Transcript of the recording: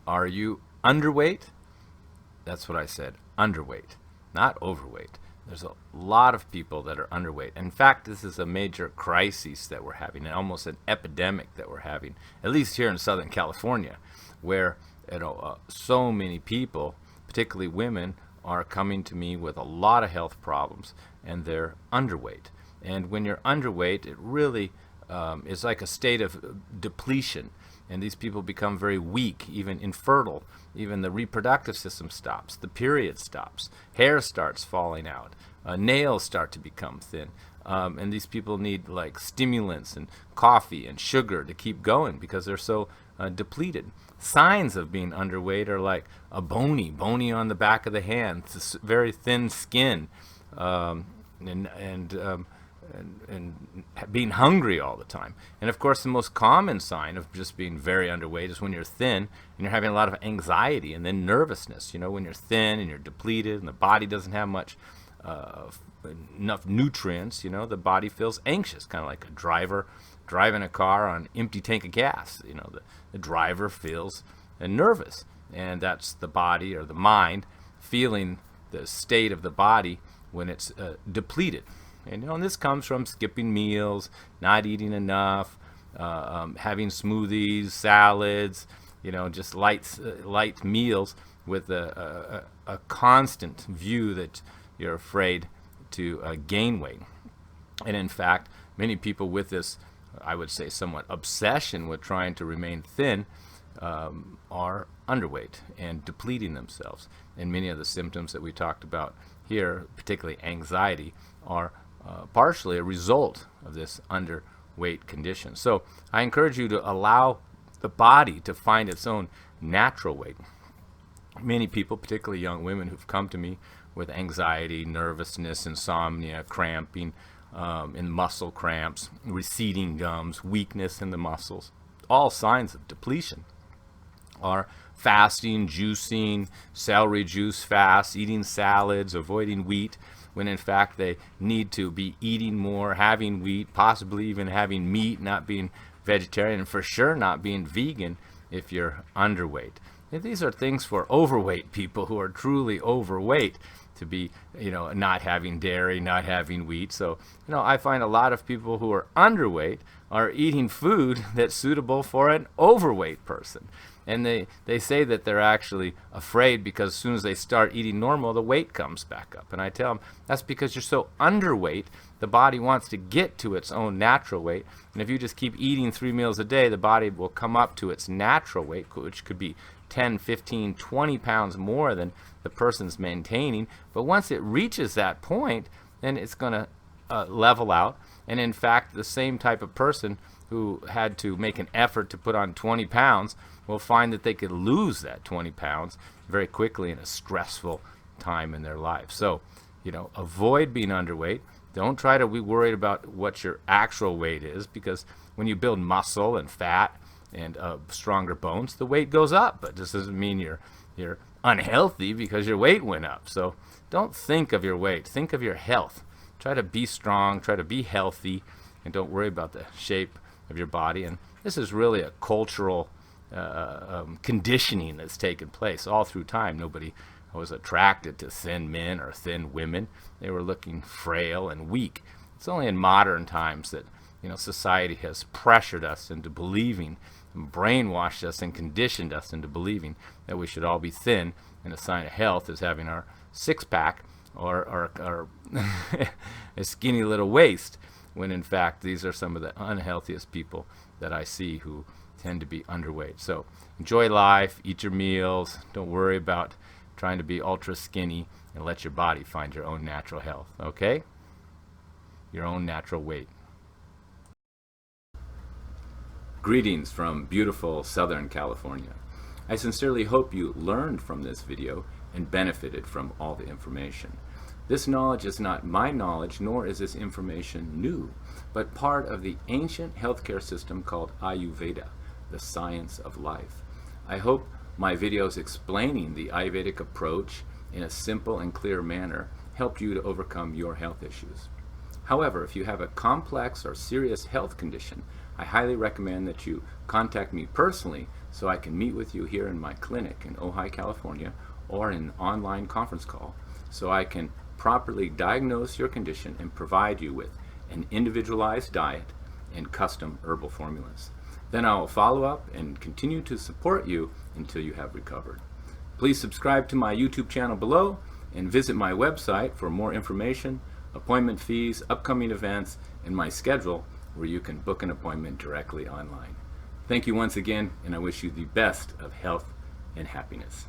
Are you underweight? That's what I said, underweight, not overweight. There's a lot of people that are underweight. In fact, this is a major crisis that we're having, and almost an epidemic that we're having, at least here in Southern California, where so many people, particularly women, are coming to me with a lot of health problems, and they're underweight. And when you're underweight, it really is like a state of depletion, and these people become very weak, even infertile. Even the reproductive system stops, the period stops, hair starts falling out, nails start to become thin, and these people need like stimulants and coffee and sugar to keep going because they're so depleted. Signs of being underweight are like a bony on the back of the hand, very thin skin, and being hungry all the time. And of course, the most common sign of just being very underweight is when you're thin and you're having a lot of anxiety and then nervousness. You know, when you're thin and you're depleted and the body doesn't have much enough nutrients, you know, the body feels anxious, kind of like a driver driving a car on an empty tank of gas. You know, the driver feels nervous, and that's the body or the mind feeling the state of the body when it's depleted. And, you know, and this comes from skipping meals, not eating enough, having smoothies, salads, you know, just light meals with a constant view that you're afraid to gain weight. And in fact, many people with this, I would say, somewhat obsession with trying to remain thin are underweight and depleting themselves. And many of the symptoms that we talked about here, particularly anxiety, are partially a result of this underweight condition. So I encourage you to allow the body to find its own natural weight. Many people, particularly young women who've come to me with anxiety, nervousness, insomnia, cramping, in muscle cramps, receding gums, weakness in the muscles, all signs of depletion, are fasting, juicing, celery juice fast, eating salads, avoiding wheat, when in fact they need to be eating more, having wheat, possibly even having meat, not being vegetarian, and for sure not being vegan if you're underweight. And these are things for overweight people who are truly overweight, to be, you know, not having dairy, not having wheat. So, you know, I find a lot of people who are underweight are eating food that's suitable for an overweight person. And they say that they're actually afraid because as soon as they start eating normal, the weight comes back up. And I tell them, that's because you're so underweight, the body wants to get to its own natural weight. And if you just keep eating 3 meals a day, the body will come up to its natural weight, which could be 10, 15, 20 pounds more than the person's maintaining. But once it reaches that point, then it's going to level out. And in fact, the same type of person who had to make an effort to put on 20 pounds will find that they could lose that 20 pounds very quickly in a stressful time in their life. So, you know, avoid being underweight. Don't try to be worried about what your actual weight is, because when you build muscle and fat and stronger bones, the weight goes up. But this doesn't mean you're unhealthy because your weight went up. So don't think of your weight. Think of your health. Try to be strong. Try to be healthy, and don't worry about the shape of your body. And this is really a cultural conditioning that's taken place all through time. Nobody was attracted to thin men or thin women. They were looking frail and weak. It's only in modern times that, you know, society has pressured us into believing, and brainwashed us and conditioned us into believing that we should all be thin, and a sign of health is having our six-pack or a skinny little waist, when in fact these are some of the unhealthiest people that I see who tend to be underweight. So enjoy life, eat your meals, don't worry about trying to be ultra skinny, and let your body find your own natural health, okay? Your own natural weight. Greetings from beautiful Southern California. I sincerely hope you learned from this video and benefited from all the information. This knowledge is not my knowledge, nor is this information new, but part of the ancient healthcare system called Ayurveda, the science of life. I hope my videos explaining the Ayurvedic approach in a simple and clear manner helped you to overcome your health issues. However, if you have a complex or serious health condition, I highly recommend that you contact me personally so I can meet with you here in my clinic in Ojai, California, or in an online conference call so I can properly diagnose your condition and provide you with an individualized diet and custom herbal formulas. Then I will follow up and continue to support you until you have recovered. Please subscribe to my YouTube channel below and visit my website for more information, appointment fees, upcoming events, and my schedule where you can book an appointment directly online. Thank you once again, and I wish you the best of health and happiness.